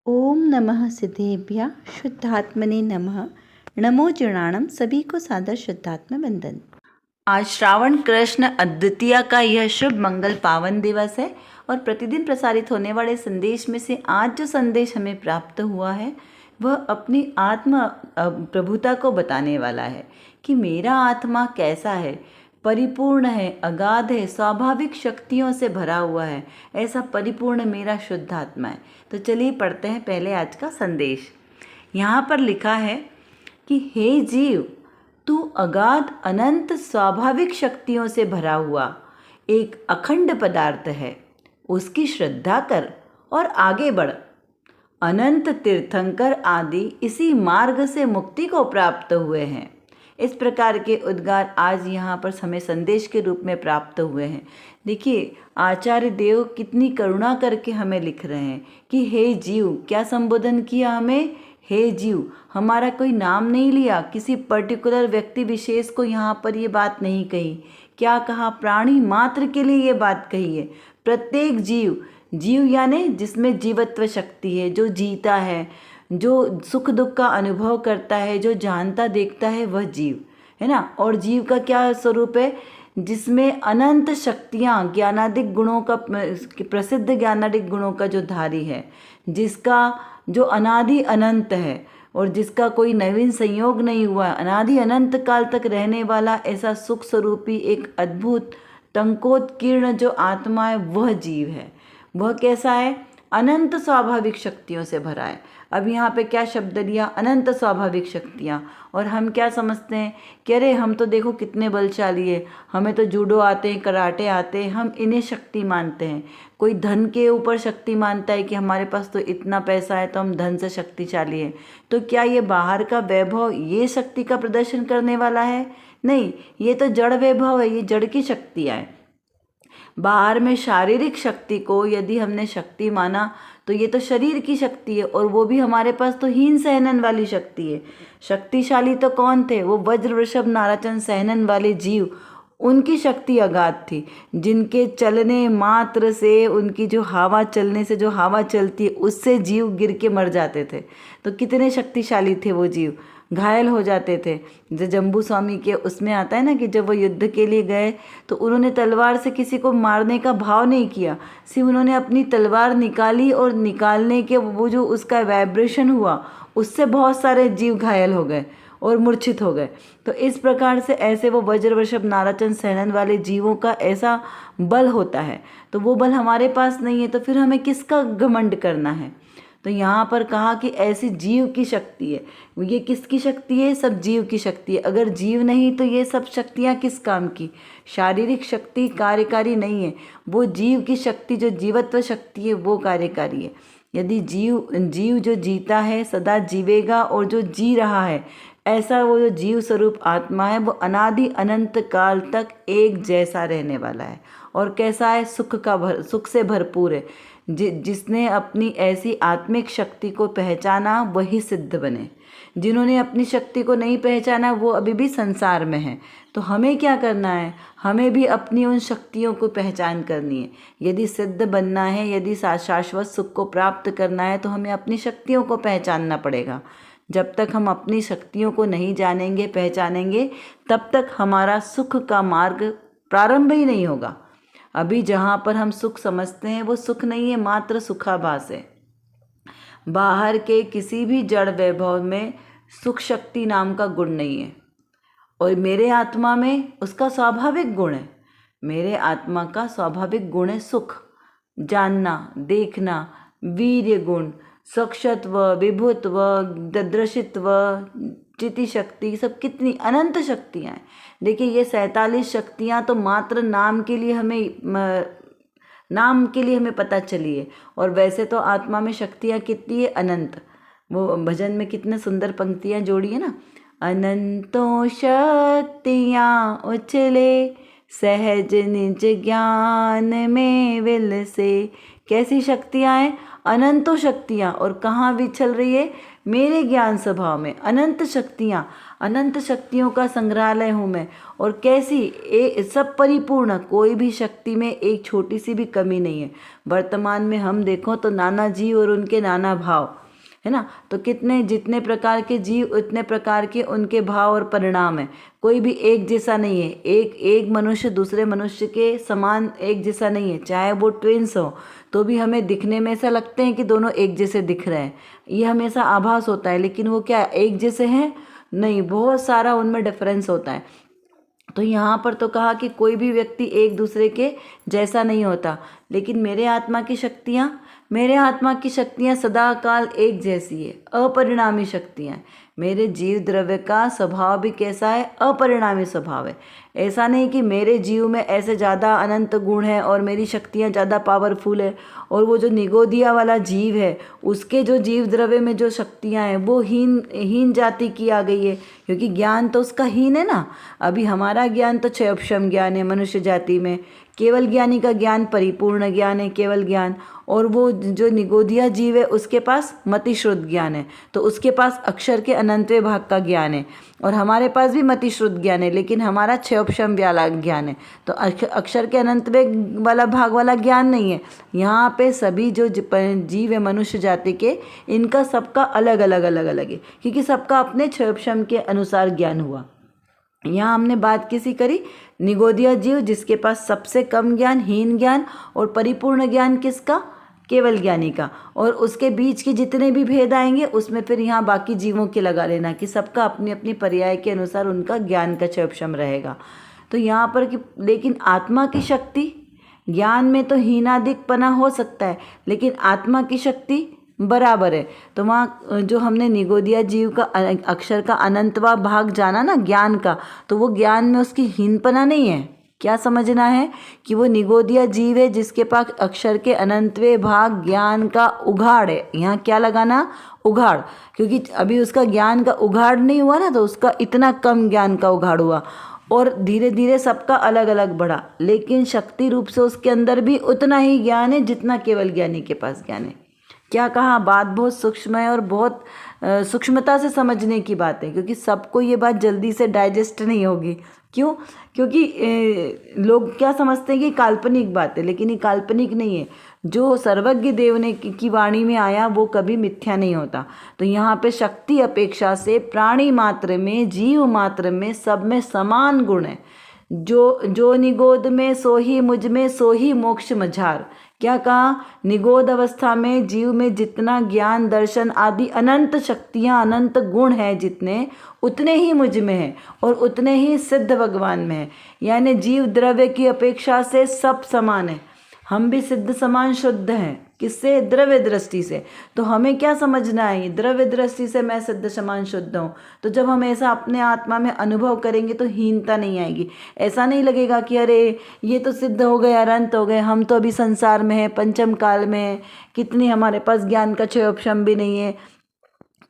ओम नमः सिद्धेभ्यः शुद्धात्मने नमः। नमो जुणाणम। सभी को सादर शुद्धात्म वंदन। आज श्रावण कृष्ण अद्वितीया का यह शुभ मंगल पावन दिवस है और प्रतिदिन प्रसारित होने वाले संदेश में से आज जो संदेश हमें प्राप्त हुआ है वह अपनी आत्म प्रभुता को बताने वाला है कि मेरा आत्मा कैसा है, परिपूर्ण है, अगाध है, स्वाभाविक शक्तियों से भरा हुआ है। ऐसा परिपूर्ण मेरा शुद्ध आत्मा है। तो चलिए पढ़ते हैं पहले आज का संदेश। यहाँ पर लिखा है कि हे जीव, तू अगाध अनंत स्वाभाविक शक्तियों से भरा हुआ एक अखंड पदार्थ है। उसकी श्रद्धा कर और आगे बढ़। अनंत तीर्थंकर आदि इसी मार्ग से मुक्ति को प्राप्त हुए हैं। इस प्रकार के उद्गार आज यहाँ पर हमें संदेश के रूप में प्राप्त हुए हैं। देखिए, आचार्य देव कितनी करुणा करके हमें लिख रहे हैं कि हे जीव, क्या संबोधन किया हमें? हे जीव, हमारा कोई नाम नहीं लिया, किसी पर्टिकुलर व्यक्ति विशेष को यहाँ पर ये बात नहीं कही। क्या कहा? प्राणी मात्र के लिए ये बात कही है। प्रत्येक जीव, जीव यानी जिसमें जीवत्व शक्ति है, जो जीता है, जो सुख दुख का अनुभव करता है, जो जानता देखता है, वह जीव है ना। और जीव का क्या स्वरूप है? जिसमें अनंत शक्तियाँ, ज्ञानादिक गुणों का, प्रसिद्ध ज्ञानादिक गुणों का जो धारी है, जिसका जो अनादि अनंत है और जिसका कोई नवीन संयोग नहीं हुआ, अनादि अनंत काल तक रहने वाला ऐसा सुख स्वरूपी एक अद्भुत टंकोत्कीर्ण जो आत्मा है, वह जीव है। वह कैसा है? अनंत स्वाभाविक शक्तियों से भरा है। अब यहाँ पे क्या शब्द लिया? अनंत स्वाभाविक शक्तियाँ। और हम क्या समझते हैं कि अरे हम तो देखो कितने बलशाली है, हमें तो जूडो आते हैं, कराटे आते हैं, हम इन्हें शक्ति मानते हैं। कोई धन के ऊपर शक्ति मानता है कि हमारे पास तो इतना पैसा है तो हम धन से शक्तिशाली हैं। तो क्या ये बाहर का वैभव ये शक्ति का प्रदर्शन करने वाला है? नहीं, ये तो जड़ वैभव है, ये जड़ की शक्तियाँ हैं। बाहर में शारीरिक शक्ति को यदि हमने शक्ति माना तो ये तो शरीर की शक्ति है, और वो भी हमारे पास तो हीन सहनन वाली शक्ति है। शक्तिशाली तो कौन थे? वो वज्र वृषभ नाराचन सहनन वाले जीव, उनकी शक्ति अगाध थी, जिनके चलने मात्र से, उनकी जो हवा चलने से, जो हवा चलती है उससे जीव गिर के मर जाते थे। तो कितने शक्तिशाली थे वो जीव, घायल हो जाते थे। जो जम्बू स्वामी के उसमें आता है ना कि जब वो युद्ध के लिए गए तो उन्होंने तलवार से किसी को मारने का भाव नहीं किया, सिर्फ उन्होंने अपनी तलवार निकाली और निकालने के वो जो उसका वाइब्रेशन हुआ उससे बहुत सारे जीव घायल हो गए और मूर्छित हो गए। तो इस प्रकार से ऐसे वो वज्र वृषभ नाराचन सहनन वाले जीवों का ऐसा बल होता है। तो वो बल हमारे पास नहीं है, तो फिर हमें किसका घमंड करना है? तो यहाँ पर कहा कि ऐसी जीव की शक्ति है। ये किसकी शक्ति है? सब जीव की शक्ति है। अगर जीव नहीं तो ये सब शक्तियाँ किस काम की? शारीरिक शक्ति कार्यकारी नहीं है, वो जीव की शक्ति, जो जीवत्व शक्ति है, वो कार्यकारी है। यदि जीव जो जीता है सदा जीवेगा, और जो जी रहा है ऐसा वो जो जीव स्वरूप आत्मा है, वो अनादि अनंत काल तक एक जैसा रहने वाला है। और कैसा है? सुख से भरपूर है। जिसने अपनी ऐसी आत्मिक शक्ति को पहचाना वही सिद्ध बने। जिन्होंने अपनी शक्ति को नहीं पहचाना वो अभी भी संसार में है। तो हमें क्या करना है? हमें भी अपनी उन शक्तियों को पहचान करनी है। यदि सिद्ध बनना है, यदि शाश्वत सुख को प्राप्त करना है, तो हमें अपनी शक्तियों को पहचानना पड़ेगा। जब तक हम अपनी शक्तियों को नहीं जानेंगे, पहचानेंगे, तब तक हमारा सुख का मार्ग प्रारंभ ही नहीं होगा। अभी जहाँ पर हम सुख समझते हैं वो सुख नहीं है, मात्र सुखाभास है। बाहर के किसी भी जड़ वैभव में सुख शक्ति नाम का गुण नहीं है, और मेरे आत्मा में उसका स्वाभाविक गुण है। मेरे आत्मा का स्वाभाविक गुण है सुख, जानना, देखना, वीर्य गुण, सक्षत्व, विभुत्व, ददृशित्व, चिति शक्ति, सब कितनी अनंत शक्तियाँ हैं। देखिए, ये 47 शक्तियाँ तो मात्र नाम के लिए हमें पता चली है, और वैसे तो आत्मा में शक्तियाँ कितनी है? अनंत। वो भजन में कितने सुंदर पंक्तियाँ जोड़ी है ना, अनंतों शक्तियाँ उछले सहज निज ज्ञान में विल से। कैसी शक्तियाँ हैं? अनंतों शक्तियाँ, और कहाँ विचल रही है? मेरे ज्ञान स्वभाव में अनंत शक्तियाँ, अनंत शक्तियों का संग्रहालय हूँ मैं। और कैसी सब परिपूर्ण, कोई भी शक्ति में एक छोटी सी भी कमी नहीं है। वर्तमान में हम देखो तो नाना जीव और उनके नाना भाव, है ना। तो कितने जितने प्रकार के जीव उतने प्रकार के उनके भाव और परिणाम है। कोई भी एक जैसा नहीं है। एक मनुष्य दूसरे मनुष्य के समान एक जैसा नहीं है। चाहे वो ट्विंस हो तो भी हमें दिखने में ऐसा लगते हैं कि दोनों एक जैसे दिख रहे हैं, ये हमेशा आभास होता है, लेकिन वो क्या एक जैसे हैं? नहीं, बहुत सारा उनमें डिफरेंस होता है। तो यहाँ पर तो कहा कि कोई भी व्यक्ति एक दूसरे के जैसा नहीं होता, लेकिन मेरे आत्मा की शक्तियाँ सदा काल एक जैसी है, अपरिणामी शक्तियाँ। मेरे जीव द्रव्य का स्वभाव भी कैसा है? अपरिणामी स्वभाव है। ऐसा नहीं कि मेरे जीव में ऐसे ज़्यादा अनंत गुण है और मेरी शक्तियाँ ज़्यादा पावरफुल है, और वो जो निगोदिया वाला जीव है उसके जो जीव द्रव्य में जो शक्तियाँ हैं वो हीन जाति की आ गई है, क्योंकि ज्ञान तो उसका हीन है ना। अभी हमारा ज्ञान तो क्षयोपशम ज्ञान है मनुष्य जाति में, केवल ज्ञानी का ज्ञान परिपूर्ण ज्ञान है, केवल ज्ञान। और वो जो निगोदिया जीव है उसके पास मतिश्रुत ज्ञान है, तो उसके पास अक्षर के अनंतवें भाग का ज्ञान है, और हमारे पास भी मतिश्रुत ज्ञान है, लेकिन हमारा क्षयोपशम वाला ज्ञान है। तो अक्षर के अनंतवें वाला भाग वाला ज्ञान नहीं है। यहाँ पे सभी जो जीव है मनुष्य जाति के, इनका सबका अलग अलग है, क्योंकि सबका अपने क्षयोपशम के अनुसार ज्ञान हुआ। यहाँ हमने बात किसी करी निगोदिया जीव, जिसके पास सबसे कम ज्ञान, हीन ज्ञान, और परिपूर्ण ज्ञान किसका? केवल ज्ञानी का। और उसके बीच के जितने भी भेद आएंगे उसमें फिर यहाँ बाकी जीवों के लगा लेना कि सबका अपनी अपनी पर्याय के अनुसार उनका ज्ञान का क्षयोपशम रहेगा। तो यहाँ पर कि लेकिन आत्मा की शक्ति, ज्ञान में तो हीनाधिकपना हो सकता है, लेकिन आत्मा की शक्ति बराबर है। तो वहाँ जो हमने निगोदिया जीव का अक्षर का अनंतवा भाग जाना ना ज्ञान का, तो वो ज्ञान में उसकी हीनपना नहीं है। क्या समझना है कि वो निगोदिया जीव है जिसके पास अक्षर के अनंतवे भाग ज्ञान का उघाड़ है। यहाँ क्या लगाना? उघाड़, क्योंकि अभी उसका ज्ञान का उघाड़ नहीं हुआ ना, तो उसका इतना कम ज्ञान का उघाड़ हुआ, और धीरे धीरे सबका अलग अलग बढ़ा, लेकिन शक्ति रूप से उसके अंदर भी उतना ही ज्ञान है जितना केवल ज्ञानी के पास ज्ञान है। क्या कहा? बात बहुत सूक्ष्म है और बहुत सूक्ष्मता से समझने की बात है, क्योंकि सबको ये बात जल्दी से डाइजेस्ट नहीं होगी। क्यों? क्योंकि लोग क्या समझते हैं कि काल्पनिक बात है, लेकिन ये काल्पनिक नहीं है। जो सर्वज्ञ देव ने की वाणी में आया वो कभी मिथ्या नहीं होता। तो यहाँ पे शक्ति अपेक्षा से प्राणी मात्र में, जीव मात्र में, सब में समान गुण है। जो निगोद में सो ही मुझ में, सो ही मोक्ष मझार। क्या कहा? निगोद अवस्था में जीव में जितना ज्ञान दर्शन आदि अनंत शक्तियाँ, अनंत गुण हैं जितने, उतने ही मुझ में है, और उतने ही सिद्ध भगवान में है। यानी जीव द्रव्य की अपेक्षा से सब समान है। हम भी सिद्ध समान शुद्ध हैं। किससे? द्रव्य दृष्टि से। तो हमें क्या समझना है? द्रव्य दृष्टि से मैं सिद्ध समान शुद्ध हूँ। तो जब हम ऐसा अपने आत्मा में अनुभव करेंगे तो हीनता नहीं आएगी। ऐसा नहीं लगेगा कि अरे ये तो सिद्ध हो गए, अनंत हो गए, हम तो अभी संसार में हैं, पंचम काल में हैं, कितनी हमारे पास ज्ञान का क्षयोपशम भी नहीं है,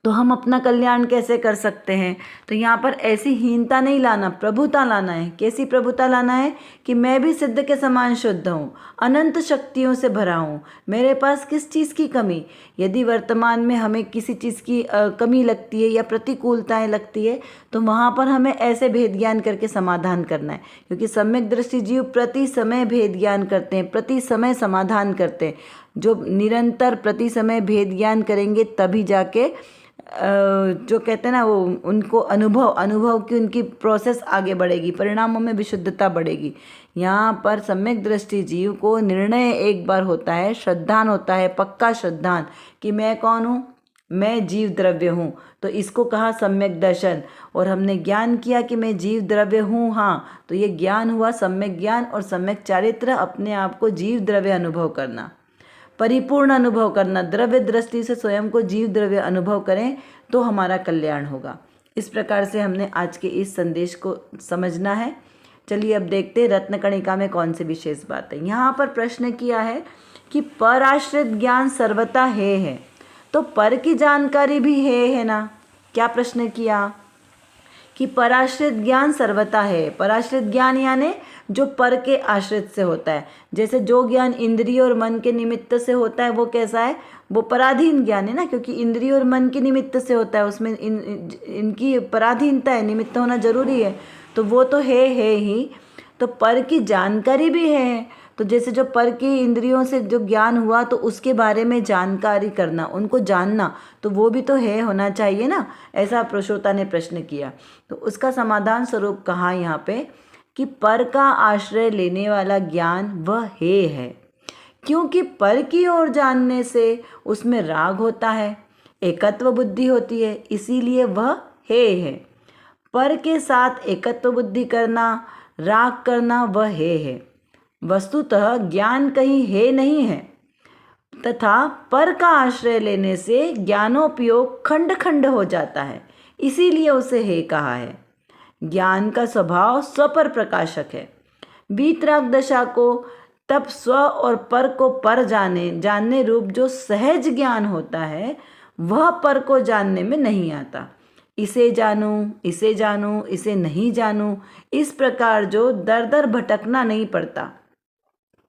तो हम अपना कल्याण कैसे कर सकते हैं? तो यहाँ पर ऐसी हीनता नहीं लाना, प्रभुता लाना है। कैसी प्रभुता लाना है? कि मैं भी सिद्ध के समान शुद्ध हूँ, अनंत शक्तियों से भरा हूँ, मेरे पास किस चीज़ की कमी? यदि वर्तमान में हमें किसी चीज़ की कमी लगती है या प्रतिकूलताएं लगती है, तो वहाँ पर हमें ऐसे भेद ज्ञान करके समाधान करना है, क्योंकि सम्यक दृष्टि जीव प्रति समय भेद ज्ञान करते हैं, प्रति समय समाधान करते हैं। जो निरंतर प्रति समय भेद ज्ञान करेंगे तभी जाके जो कहते हैं ना, वो उनको अनुभव की उनकी प्रोसेस आगे बढ़ेगी, परिणामों में विशुद्धता बढ़ेगी। यहाँ पर सम्यक दृष्टि जीव को निर्णय एक बार होता है, श्रद्धान होता है, पक्का श्रद्धान, कि मैं कौन हूँ? मैं जीव द्रव्य हूँ। तो इसको कहा सम्यक दर्शन। और हमने ज्ञान किया कि मैं जीव द्रव्य हूँ, हाँ, तो ये ज्ञान हुआ सम्यक ज्ञान। और सम्यक चारित्र, अपने आप को जीव द्रव्य अनुभव करना, परिपूर्ण अनुभव करना, द्रव्य दृष्टि से स्वयं को जीव द्रव्य अनुभव करें तो हमारा कल्याण होगा। इस प्रकार से हमने आज के इस संदेश को समझना है। चलिए अब देखते हैं रत्नकणिका में कौन सी विशेष बात है। यहाँ पर प्रश्न किया है कि पर आश्रित ज्ञान सर्वथा है, तो पर की जानकारी भी है ना। क्या प्रश्न किया? कि पराश्रित ज्ञान सर्वथा है। पराश्रित ज्ञान यानी जो पर के आश्रित से होता है। जैसे जो ज्ञान इंद्रिय और मन के निमित्त से होता है वो कैसा है, वो पराधीन ज्ञान है ना, क्योंकि इंद्रिय और मन के निमित्त से होता है, उसमें इनकी पराधीनता है, निमित्त होना जरूरी है, तो वो तो है ही। तो पर की जानकारी भी है, तो जैसे जो पर की इंद्रियों से जो ज्ञान हुआ तो उसके बारे में जानकारी करना, उनको जानना, तो वो भी तो है होना चाहिए ना। ऐसा प्रश्रोता ने प्रश्न किया, तो उसका समाधान स्वरूप कहा यहाँ पे कि पर का आश्रय लेने वाला ज्ञान वह है, क्योंकि पर की ओर जानने से उसमें राग होता है, एकत्व बुद्धि होती है, इसीलिए वह है। पर के साथ एकत्व बुद्धि करना, राग करना वह है। वस्तुतः ज्ञान कहीं है नहीं है, तथा पर का आश्रय लेने से ज्ञानोपयोग खंड खंड हो जाता है, इसीलिए उसे है कहा है। ज्ञान का स्वभाव स्वपर प्रकाशक है। वीतराग दशा को तब स्व और पर को पर जानने रूप जो सहज ज्ञान होता है वह पर को जानने में नहीं आता। इसे जानूं, इसे नहीं जानूं, इस प्रकार जो दर दर भटकना नहीं पड़ता।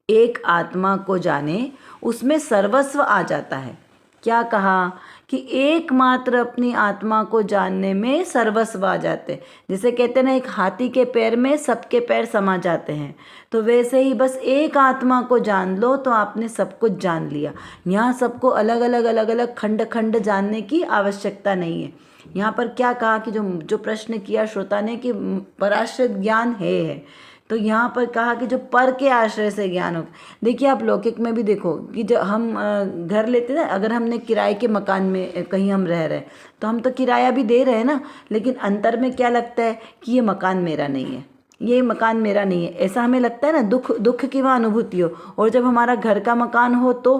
एक आत्मा को जाने उसमें सर्वस्व आ जाता है। क्या कहा कि एकमात्र अपनी आत्मा को जानने में सर्वस्व आ जाते हैं। जैसे कहते हैं ना, एक हाथी के पैर में सबके पैर समा जाते हैं, तो वैसे ही बस एक आत्मा को जान लो तो आपने सब कुछ जान लिया। यहाँ सबको अलग अलग खंड खंड जानने की आवश्यकता नहीं है। यहाँ पर क्या कहा कि जो प्रश्न किया श्रोता ने कि पराश्रित ज्ञान है, तो यहाँ पर कहा कि जो पर के आश्रय से ज्ञान हो। देखिए आप लौकिक में भी देखो कि जब हम घर लेते हैं, अगर हमने किराए के मकान में कहीं हम रह रहे हैं तो हम तो किराया भी दे रहे हैं ना, लेकिन अंतर में क्या लगता है कि ये मकान मेरा नहीं है, ये मकान मेरा नहीं है, ऐसा हमें लगता है ना। दुख की वहाँ अनुभूति हो, और जब हमारा घर का मकान हो तो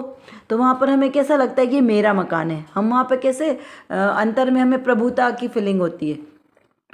वहाँ पर हमें कैसा लगता है कि ये मेरा मकान है। हम वहाँ पर कैसे अंतर में हमें प्रभुता की फीलिंग होती है।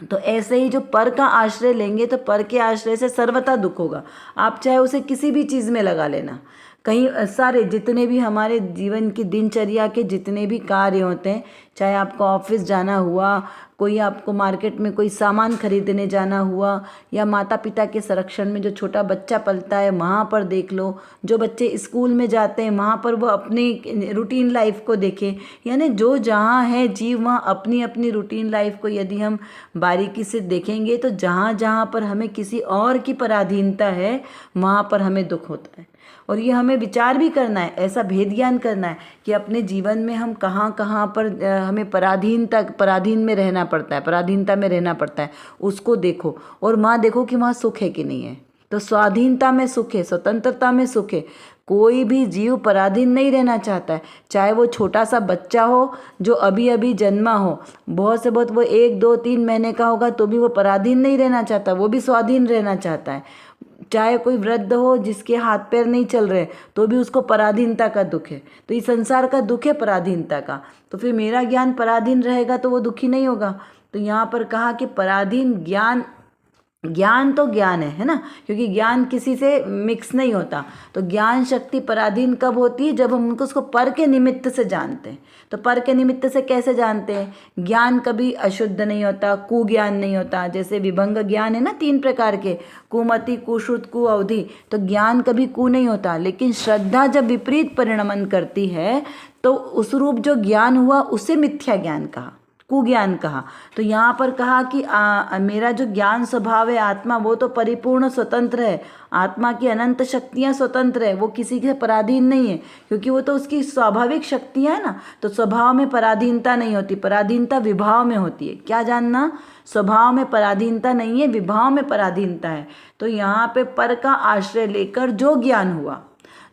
तो ऐसे ही जो पर का आश्रय लेंगे तो पर के आश्रय से सर्वथा दुख होगा। आप चाहे उसे किसी भी चीज़ में लगा लेना, कहीं सारे जितने भी हमारे जीवन की दिनचर्या के जितने भी कार्य होते हैं, चाहे आपको ऑफिस जाना हुआ, कोई आपको मार्केट में कोई सामान खरीदने जाना हुआ, या माता पिता के संरक्षण में जो छोटा बच्चा पलता है वहाँ पर देख लो, जो बच्चे स्कूल में जाते हैं वहाँ पर वो अपनी रूटीन लाइफ को देखें। यानी जो जहाँ है जीव वहाँ अपनी अपनी रूटीन लाइफ को यदि हम बारीकी से देखेंगे तो जहाँ जहाँ पर हमें किसी और की पराधीनता है वहाँ पर हमें दुख होता है। और ये हमें विचार भी करना है, ऐसा भेद ज्ञान करना है कि अपने जीवन में हम कहाँ कहाँ पर हमें पराधीन में रहना पड़ता है, पराधीनता में रहना पड़ता है, उसको देखो। और माँ देखो कि वहाँ सुख है कि नहीं है। तो स्वाधीनता में सुख है, स्वतंत्रता में सुख है। कोई भी जीव पराधीन नहीं रहना चाहता है, चाहे वो छोटा सा बच्चा हो जो अभी अभी जन्मा हो, बहुत से बहुत वो 1, 2, 3 महीने का होगा तो भी वो पराधीन नहीं रहना चाहता, वो भी स्वाधीन रहना चाहता है। चाहे कोई वृद्ध हो जिसके हाथ पैर नहीं चल रहे तो भी उसको पराधीनता का दुख है। तो इस संसार का दुख है पराधीनता का, तो फिर मेरा ज्ञान पराधीन रहेगा तो वो दुखी नहीं होगा। तो यहाँ पर कहा कि पराधीन ज्ञान तो ज्ञान है ना, क्योंकि ज्ञान किसी से मिक्स नहीं होता। तो ज्ञान शक्ति पराधीन कब होती है, जब हम उनको उसको पर के निमित्त से जानते हैं। तो पर के निमित्त से कैसे जानते हैं, ज्ञान कभी अशुद्ध नहीं होता, कुज्ञान नहीं होता। जैसे विभंग ज्ञान है ना 3 प्रकार के, कुमति, कुश्रुत, कुअवधि। तो ज्ञान कभी कु नहीं होता, लेकिन श्रद्धा जब विपरीत परिणमन करती है तो उस रूप जो ज्ञान हुआ उसे मिथ्या ज्ञान कहा, कुज्ञान कहा। तो यहाँ पर कहा कि मेरा जो ज्ञान स्वभाव है आत्मा, वो तो परिपूर्ण स्वतंत्र है। आत्मा की अनंत शक्तियाँ स्वतंत्र है, वो किसी के पराधीन नहीं है, क्योंकि वो तो उसकी स्वाभाविक शक्तियाँ है ना। तो स्वभाव में पराधीनता नहीं होती, पराधीनता विभाव में होती है। क्या जानना, स्वभाव में पराधीनता नहीं है, विभाव में पराधीनता है। तो यहाँ पे पर का आश्रय लेकर जो ज्ञान हुआ,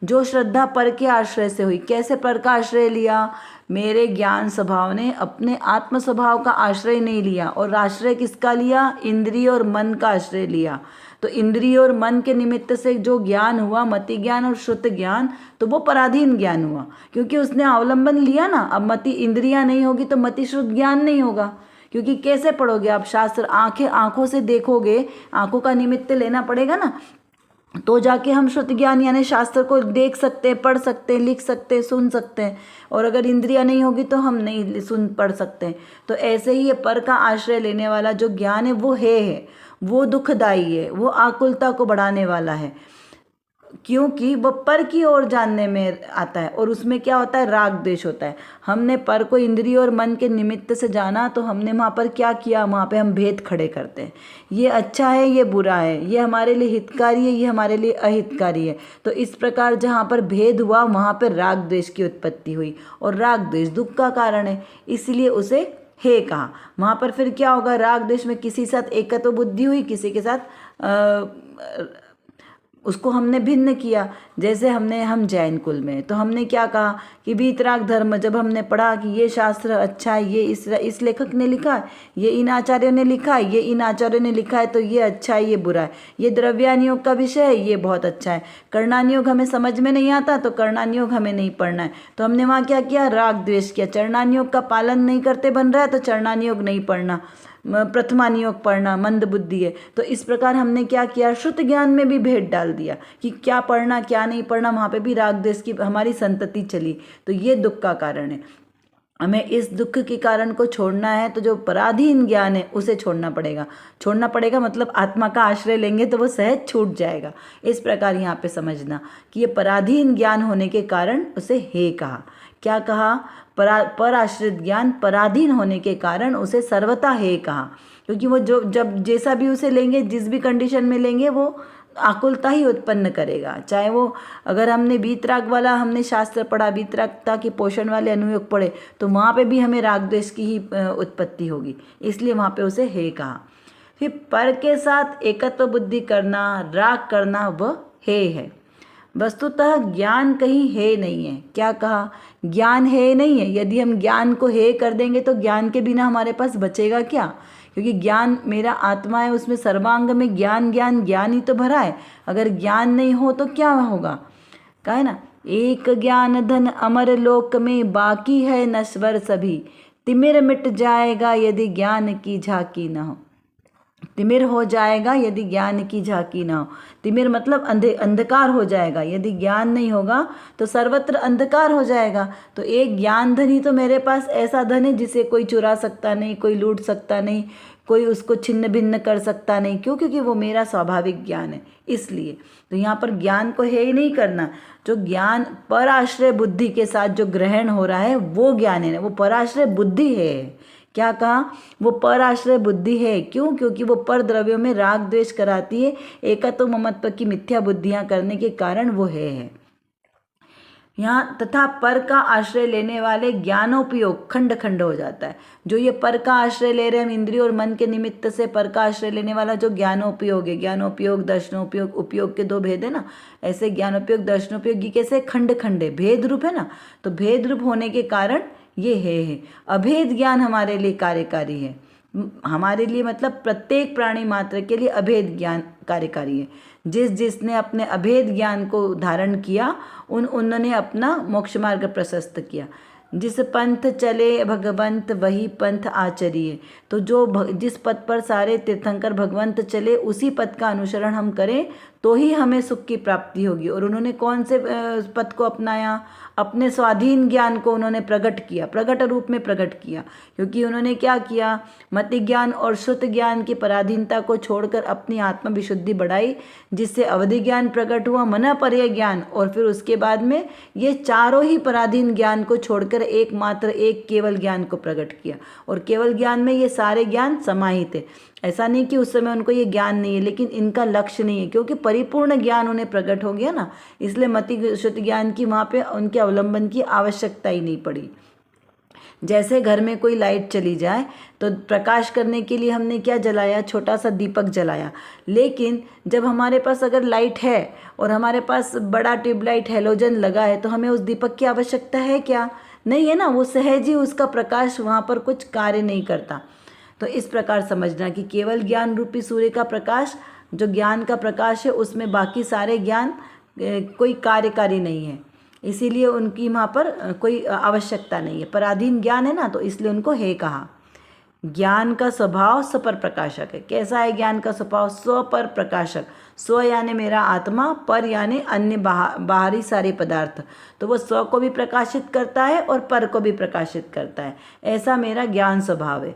जो श्रद्धा पर के आश्रय से हुई। कैसे पर का आश्रय लिया, मेरे ज्ञान स्वभाव ने अपने आत्म स्वभाव का आश्रय नहीं लिया। और आश्रय किसका लिया, इंद्रिय और मन का आश्रय लिया। तो इंद्रिय और मन के निमित्त से जो ज्ञान हुआ, मति ज्ञान और श्रुत ज्ञान, तो वो पराधीन ज्ञान हुआ, क्योंकि उसने अवलंबन लिया ना। अब मति इंद्रियां नहीं होगी तो मति श्रुत ज्ञान नहीं होगा, क्योंकि कैसे पढ़ोगे आप शास्त्र, आंखों से देखोगे, आंखों का निमित्त लेना पड़ेगा ना, तो जाके हम श्रुत ज्ञान यानी शास्त्र को देख सकते हैं, पढ़ सकते हैं, लिख सकते हैं, सुन सकते हैं। और अगर इंद्रियां नहीं होगी तो हम नहीं सुन पढ़ सकते हैं। तो ऐसे ही ये पर का आश्रय लेने वाला जो ज्ञान है वो है, वो दुखदाई है, वो आकुलता को बढ़ाने वाला है, क्योंकि वह पर की ओर जानने में आता है और उसमें क्या होता है, राग द्वेष होता है। हमने पर को इंद्रिय और मन के निमित्त से जाना तो हमने वहाँ पर क्या किया, वहाँ पे हम भेद खड़े करते हैं, ये अच्छा है, ये बुरा है, ये हमारे लिए हितकारी है, ये हमारे लिए अहितकारी है। तो इस प्रकार जहाँ पर भेद हुआ वहाँ पर राग द्वेष की उत्पत्ति हुई और राग द्वेष दुख का कारण है, इसलिए उसे हे कहा। वहाँ पर फिर क्या होगा, राग द्वेष में किसी के साथ एकत्व बुद्धि हुई, किसी के साथ उसको हमने भिन्न किया। जैसे हम जैन कुल में, तो हमने क्या कहा कि वीतराग धर्म, जब हमने पढ़ा कि ये शास्त्र अच्छा है, ये इस लेखक ने लिखा है, ये इन आचार्यों ने लिखा है, ये इन आचार्यों ने लिखा है, तो ये अच्छा है, ये बुरा है, ये द्रव्यानियोग का विषय है, ये बहुत अच्छा है, कर्णानियोग हमें समझ में नहीं आता तो कर्णानियोग हमें नहीं पढ़ना है। तो हमने वहाँ क्या किया, राग द्वेष किया। चरणानियोग का पालन नहीं करते बन रहा है तो चरणानियोग नहीं पढ़ना, प्रथमानियोग पढ़ना, मंद बुद्धि है। तो इस प्रकार हमने क्या किया, श्रुत ज्ञान में भी भेद डाल दिया कि क्या पढ़ना क्या नहीं पढ़ना, वहाँ पे भी राग द्वेष की हमारी संतति चली। तो ये दुख का कारण है। हमें इस दुख के कारण को छोड़ना है तो जो पराधीन ज्ञान है उसे छोड़ना पड़ेगा, मतलब आत्मा का आश्रय लेंगे तो वो सहज छूट जाएगा। इस प्रकार यहाँ पे समझना कि ये पराधीन ज्ञान होने के कारण उसे हे कहा। क्या कहा, पर आश्रित ज्ञान पराधीन होने के कारण उसे सर्वथा हे कहा, क्योंकि वो जब जैसा भी उसे लेंगे, जिस भी कंडीशन में लेंगे, वो आकुलता ही उत्पन्न करेगा। चाहे वो, अगर हमने वीतराग वाला हमने शास्त्र पढ़ा, वीतरागता के पोषण वाले अनुयोग पढ़े, तो वहाँ पे भी हमें राग द्वेष की ही उत्पत्ति होगी, इसलिए वहाँ पे उसे हे कहा। फिर पर के साथ एकत्व बुद्धि करना, राग करना, वह हे है। वस्तुतः ज्ञान कहीं है नहीं है। क्या कहा, ज्ञान है नहीं है। यदि हम ज्ञान को हे कर देंगे तो ज्ञान के बिना हमारे पास बचेगा क्या, क्योंकि ज्ञान मेरा आत्मा है, उसमें सर्वांग में ज्ञान ज्ञान ज्ञान ही तो भरा है। अगर ज्ञान नहीं हो तो क्या होगा, कहा है ना, एक ज्ञान धन अमर लोक में, बाकी है नश्वर सभी, तिमिर मिट जाएगा यदि ज्ञान की झांकी न हो। तिमिर हो जाएगा यदि ज्ञान की झांकी ना हो। तिमिर मतलब अंधकार हो जाएगा, यदि ज्ञान नहीं होगा तो सर्वत्र अंधकार हो जाएगा। तो एक ज्ञान धन ही तो मेरे पास ऐसा धन है जिसे कोई चुरा सकता नहीं, कोई लूट सकता नहीं, कोई उसको छिन्न भिन्न कर सकता नहीं। क्यों, क्योंकि वो मेरा स्वाभाविक ज्ञान है। इसलिए तो यहाँ पर ज्ञान को है ही नहीं करना। जो ज्ञान पर आश्रय बुद्धि के साथ जो ग्रहण हो रहा है वो ज्ञान है, वो पराश्रय बुद्धि है। क्या कहा, वो पर आश्रय बुद्धि है। क्यों, क्योंकि वो पर द्रव्यों में राग द्वेष कराती है, एकत्व ममत्व की मिथ्या बुद्धियां करने के कारण वो है। यहाँ तथा पर का आश्रय लेने वाले ज्ञानोपयोग खंड खंड हो जाता है। जो ये पर का आश्रय ले रहे हैं हम इंद्रिय और मन के निमित्त से, पर का आश्रय लेने वाला जो ज्ञानोपयोग है, ज्ञानोपयोग दर्शनोपयोग, उपयोग के दो भेद है ना, ऐसे ज्ञानोपयोग दर्शनोपयोगी कैसे खंड खंड है, भेद रूप है ना। तो भेद रूप होने के कारण ये है। अभेद ज्ञान हमारे लिए कार्यकारी है, हमारे लिए मतलब प्रत्येक प्राणी मात्र के लिए अभेद ज्ञान कार्यकारी है। जिसने अपने अभेद ज्ञान को धारण किया उन्होंने अपना मोक्ष मार्ग प्रशस्त किया। जिस पंथ चले भगवंत वही पंथ आचरिए। तो जिस पथ पर सारे तीर्थंकर भगवंत चले उसी पथ का अनुसरण हम करें तो ही हमें सुख की प्राप्ति होगी। और उन्होंने कौन से पथ को अपनाया, अपने स्वाधीन ज्ञान को उन्होंने प्रकट किया, प्रकट रूप में प्रकट किया। क्योंकि उन्होंने क्या किया, मति ज्ञान और श्रुत ज्ञान की पराधीनता को छोड़कर अपनी आत्म विशुद्धि बढ़ाई, जिससे अवधि ज्ञान प्रकट हुआ, मनपर्य ज्ञान, और फिर उसके बाद में ये चारों ही पराधीन ज्ञान को छोड़कर एकमात्र एक केवल ज्ञान को प्रकट किया। और केवल ज्ञान में ये सारे ज्ञान समाहित है। ऐसा नहीं कि उस समय उनको ये ज्ञान नहीं है, लेकिन इनका लक्ष्य नहीं है, क्योंकि परिपूर्ण ज्ञान उन्हें प्रकट हो गया ना, इसलिए मति श्रुति ज्ञान की वहाँ पे उनके अवलंबन की आवश्यकता ही नहीं पड़ी। जैसे घर में कोई लाइट चली जाए तो प्रकाश करने के लिए हमने क्या जलाया, छोटा सा दीपक जलाया। लेकिन जब हमारे पास अगर लाइट है और हमारे पास बड़ा ट्यूबलाइट हैलोजन लगा है तो हमें उस दीपक की आवश्यकता है क्या, नहीं है ना। वो सहज ही उसका प्रकाश वहाँ पर कुछ कार्य नहीं करता। तो इस प्रकार समझना कि केवल ज्ञान रूपी सूर्य का प्रकाश, जो ज्ञान का प्रकाश है, उसमें बाकी सारे ज्ञान कोई कार्यकारी नहीं है, इसीलिए उनकी वहाँ पर कोई आवश्यकता नहीं है। पराधीन ज्ञान है ना, तो इसलिए उनको हे कहा। ज्ञान का स्वभाव स्वपर प्रकाशक है। कैसा है ज्ञान का स्वभाव, स्वपर प्रकाशक। स्व यानी मेरा आत्मा, पर यानी अन्य बाहरी सारे पदार्थ। तो वो स्व को भी प्रकाशित करता है और पर को भी प्रकाशित करता है। ऐसा मेरा ज्ञान स्वभाव है।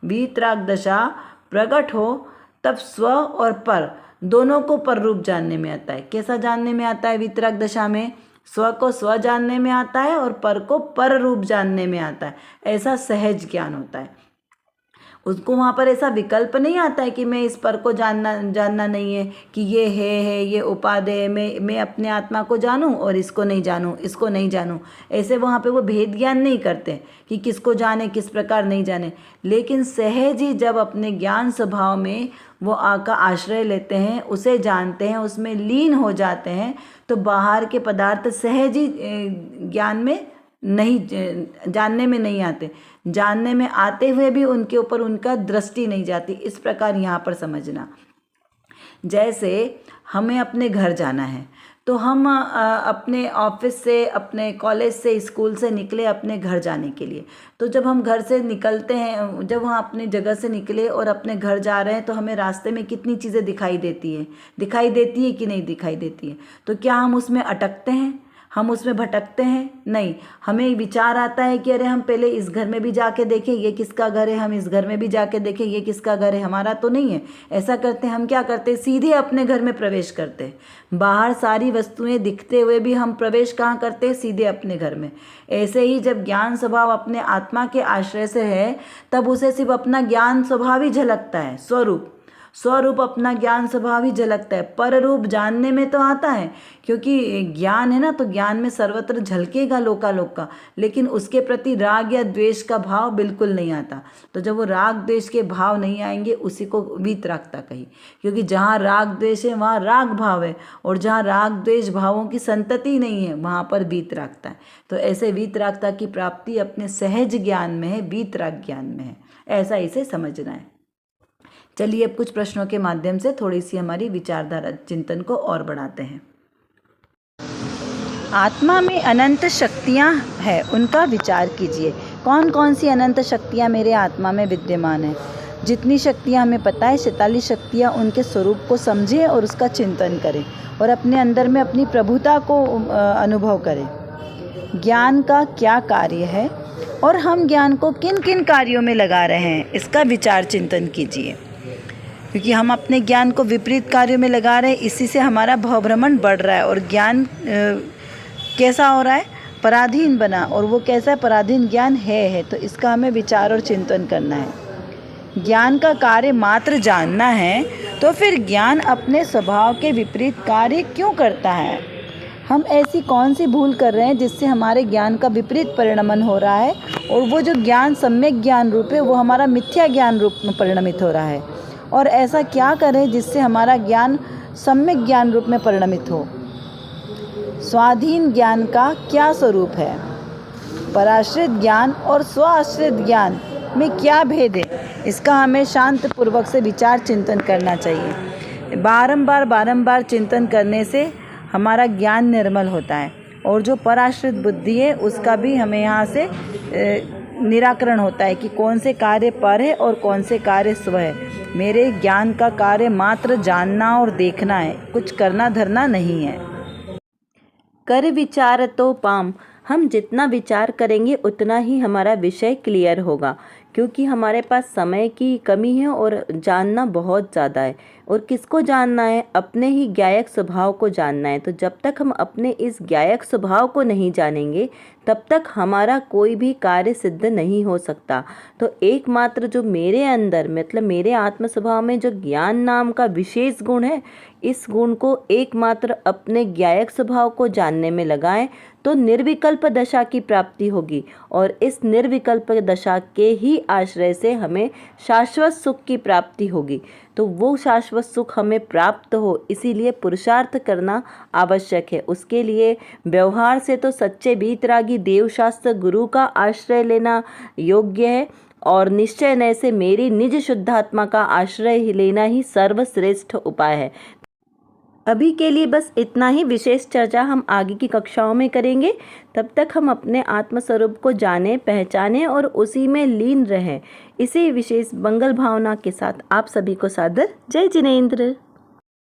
वीतराग दशा प्रकट हो तब स्व और पर दोनों को पर रूप जानने में आता है। कैसा जानने में आता है? वीतराग दशा में स्व को स्व जानने में आता है और पर को पर रूप जानने में आता है। ऐसा सहज ज्ञान होता है। उसको वहाँ पर ऐसा विकल्प नहीं आता है कि मैं इस पर को जानना नहीं है, कि ये है ये उपादेय है, मैं अपने आत्मा को जानूं और इसको नहीं जानूं, इसको नहीं जानूं। ऐसे वहाँ पे वो भेद ज्ञान नहीं करते कि किसको जाने किस प्रकार नहीं जाने। लेकिन सहज ही जब अपने ज्ञान स्वभाव में वो का आश्रय लेते हैं, उसे जानते हैं, उसमें लीन हो जाते हैं, तो बाहर के पदार्थ सहज ही ज्ञान में नहीं, जानने में नहीं आते। जानने में आते हुए भी उनके ऊपर उनका दृष्टि नहीं जाती। इस प्रकार यहाँ पर समझना। जैसे हमें अपने घर जाना है, तो हम अपने ऑफिस से, अपने कॉलेज से, स्कूल से निकले अपने घर जाने के लिए। तो जब हम घर से निकलते हैं, जब हम अपनी जगह से निकले और अपने घर जा रहे हैं, तो हमें रास्ते में कितनी चीज़ें दिखाई देती है कि नहीं दिखाई देती है? तो क्या हम उसमें अटकते हैं? हम उसमें भटकते हैं? नहीं। हमें विचार आता है कि अरे हम पहले इस घर में भी जाके देखें ये किसका घर है, हम इस घर में भी जाके देखें ये किसका घर है, हमारा तो नहीं है। ऐसा करते हैं। हम क्या करते हैं? सीधे अपने घर में प्रवेश करते हैं। बाहर सारी वस्तुएं दिखते हुए भी हम प्रवेश कहाँ करते हैं? सीधे अपने घर में। ऐसे ही जब ज्ञान स्वभाव अपने आत्मा के आश्रय से है, तब उसे सिर्फ अपना ज्ञान स्वभाव ही झलकता है। स्वरूप अपना ज्ञान स्वभाव ही झलकता है। पर रूप जानने में तो आता है, क्योंकि ज्ञान है ना, तो ज्ञान में सर्वत्र झलकेगा लोकालोक का, लेकिन उसके प्रति राग या द्वेष का भाव बिल्कुल नहीं आता। तो जब वो राग द्वेष के भाव नहीं आएंगे, उसी को वीतरागता कही। क्योंकि जहाँ राग द्वेष है वहाँ राग भाव है, और जहाँ राग द्वेष भावों की संतति नहीं है वहाँ पर वीतरागता है। तो ऐसे वीतरागता की प्राप्ति अपने सहज ज्ञान में है, वीतराग ज्ञान में है। ऐसा इसे समझना है। चलिए अब कुछ प्रश्नों के माध्यम से थोड़ी सी हमारी विचारधारा चिंतन को और बढ़ाते हैं। आत्मा में अनंत शक्तियाँ हैं, उनका विचार कीजिए। कौन कौन सी अनंत शक्तियाँ मेरे आत्मा में विद्यमान हैं? जितनी शक्तियाँ हमें पता है, 46 शक्तियाँ, उनके स्वरूप को समझें और उसका चिंतन करें और अपने अंदर में अपनी प्रभुता को अनुभव करें। ज्ञान का क्या कार्य है और हम ज्ञान को किन किन कार्यों में लगा रहे हैं, इसका विचार चिंतन कीजिए। क्योंकि हम अपने ज्ञान को विपरीत कार्यों में लगा रहे हैं, इसी से हमारा भवभ्रमण बढ़ रहा है और ज्ञान कैसा हो रहा है? पराधीन बना। और वो कैसा पराधीन ज्ञान है। तो इसका हमें विचार और चिंतन करना है। ज्ञान का कार्य मात्र जानना है, तो फिर ज्ञान अपने स्वभाव के विपरीत कार्य क्यों करता है? हम ऐसी कौन सी भूल कर रहे हैं जिससे हमारे ज्ञान का विपरीत परिणमन हो रहा है, और वो जो ज्ञान सम्यक ज्ञान रूप है वो हमारा मिथ्या ज्ञान रूप में परिणमित हो रहा है? और ऐसा क्या करें जिससे हमारा ज्ञान सम्यक ज्ञान रूप में परिणमित हो? स्वाधीन ज्ञान का क्या स्वरूप है? पराश्रित ज्ञान और स्वाश्रित ज्ञान में क्या भेद है? इसका हमें शांत पूर्वक से विचार चिंतन करना चाहिए। बारंबार चिंतन करने से हमारा ज्ञान निर्मल होता है, और जो पराश्रित बुद्धि है उसका भी हमें यहाँ से निराकरण होता है कि कौन से कार्य पर है और कौन से कार्य स्व है। मेरे ज्ञान का कार्य मात्र जानना और देखना है, कुछ करना धरना नहीं है। कर विचार तो पाम। हम जितना विचार करेंगे उतना ही हमारा विषय क्लियर होगा, क्योंकि हमारे पास समय की कमी है और जानना बहुत ज़्यादा है। और किसको जानना है? अपने ही ज्ञायक स्वभाव को जानना है। तो जब तक हम अपने इस ज्ञायक स्वभाव को नहीं जानेंगे, तब तक हमारा कोई भी कार्य सिद्ध नहीं हो सकता। तो एकमात्र जो मेरे अंदर, मतलब मेरे आत्म स्वभाव में जो ज्ञान नाम का विशेष गुण है, इस गुण को एकमात्र अपने ज्ञायक स्वभाव को जानने में लगाएं, तो निर्विकल्प दशा की प्राप्ति होगी। और इस निर्विकल्प दशा के ही आश्रय से हमें शाश्वत सुख की प्राप्ति होगी। तो वो शाश्वत सुख हमें प्राप्त हो, इसीलिए पुरुषार्थ करना आवश्यक है। उसके लिए व्यवहार से तो सच्चे वीतरागी देवशास्त्र गुरु का आश्रय लेना योग्य है, और निश्चय नय से मेरी निज शुद्धात्मा का आश्रय लेना ही सर्वश्रेष्ठ उपाय है। अभी के लिए बस इतना ही। विशेष चर्चा हम आगे की कक्षाओं में करेंगे। तब तक हम अपने आत्मस्वरूप को जानें, पहचानें और उसी में लीन रहें। इसी विशेष मंगल भावना के साथ आप सभी को सादर जय जिनेंद्र।